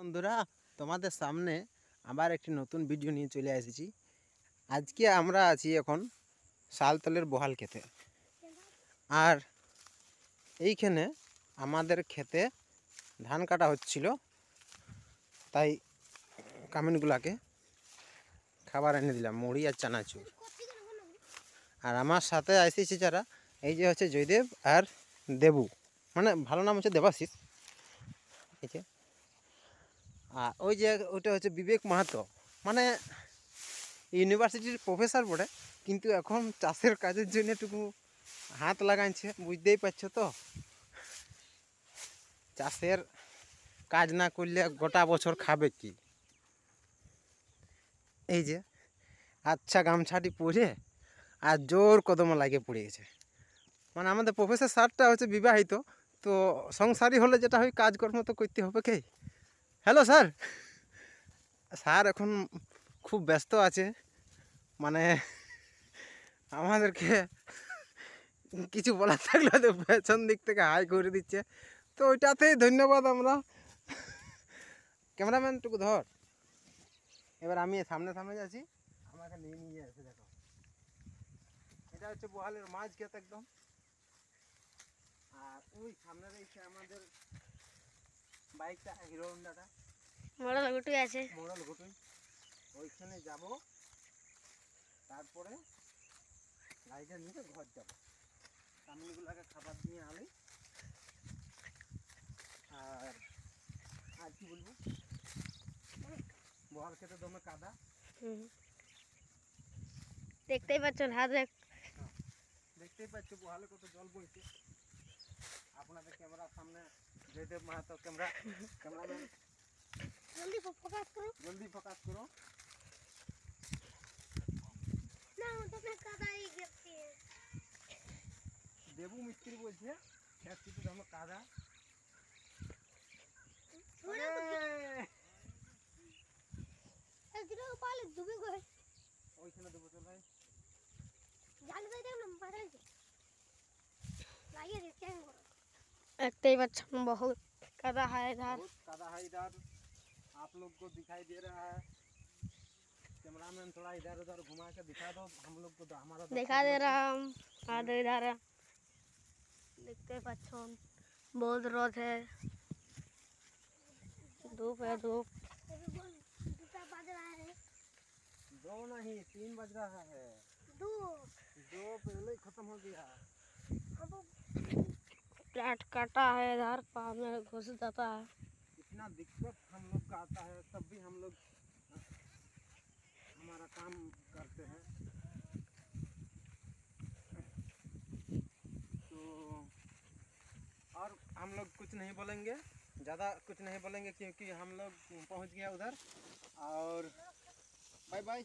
বন্ধুরা, তোমাদের সামনে আবার একটি নতুন ভিডিও নিয়ে চলে এসেছি। আজকে আমরা আছি এখন শালতলের বহাল খেতে। আর এইখানে আমাদের খেতে ধান কাটা হচ্ছিল, তাই কামিনগুলাকে খাবার এনে দিলাম, মুড়ি আর চানাচুর। আর আমার সাথে এসেছে যারা, এই যে হচ্ছে জয়দেব আর দেবু, মানে ভালো নাম হচ্ছে দেবাশিস। এই যে আর ওই যে ওইটা হচ্ছে বিবেক মাহাতো, মানে ইউনিভার্সিটির প্রফেসর পড়ে, কিন্তু এখন চাষের কাজের জন্য একটু হাত লাগাইছে। বুঝতেই পারছো তো, চাষের কাজ না করলে গোটা বছর খাবে কি। এই যে আচ্ছা গামছাটি পরে আর জোর কদমে লাগে পড়ে গেছে। মানে আমাদের প্রফেসর স্যারটা হচ্ছে বিবাহিত, তো সংসারী হলে যেটা হয় কাজকর্ম তো করতে হবে কে। Hello sir. স্যার এখন খুব ব্যস্ত আছে, মানে আমাদেরকে কিছু বলার থাকলে তো পেছন দিক থেকে হাই করে দিচ্ছে, তো ওইটাতেই ধন্যবাদ আমরা। ক্যামেরাম্যানটুকু ধর। এবার আমি সামনে সামনে যাচ্ছি, আমাকে নিয়ে নিয়ে এসে দেখো, এটা হচ্ছে বহালের মাঝ ক্ষেত একদম। আর ওই সামনে রয়েছে আমাদের বাইকটা, হিরো হন্ডাটা, মডেল গুটুই আছে, মডেল ঘটুই। ওইখানে যাব, তারপরে গাড়িটা নিয়ে ঘর যাবো। কামিনগুলোকে খাবার দিয়ে আনি। আর আর কি বলবো, বহাল খেতে দমে কাদা, দেখতেই পাচ্ছেন হাত দেখতেই পাচ্ছ বহালে কত জল বইছে। আপনাদের ক্যামেরার সামনে জয়দেব মাহাতো, ক্যামেরাম্যান জলদি ফোকাস করো, জলদি ফোকাস করো। না ওটা কাদাই গেছে। দেবু মিস্ত্রি বলছে খেত কিছু দমে কাদা। ওইখানে দেবো, চল ভাই। देखते ही बच्चों बहुत कादा है इधर, कादा है इधर, आप लोग को दिखाई दे रहा है। कैमरामैन थोड़ा इधर उधर घुमा के दिखा दो हम लोग को, हमारा दिखा दे रहा हम आधे इधर है। देखते बच्चों बहुत रोद है, धूप है, धूप 2 नहीं 3 बज रहा है। दो पहले खत्म हो गया। प्लाट काटा है इधर, पार में घुस जाता है। इतना दिक्कत हम लोग का आता है, तब भी हम लोग हमारा काम करते हैं। तो और हम लोग कुछ नहीं बोलेंगे, ज़्यादा कुछ नहीं बोलेंगे, क्योंकि हम लोग पहुंच गया उधर। और बाय बाय।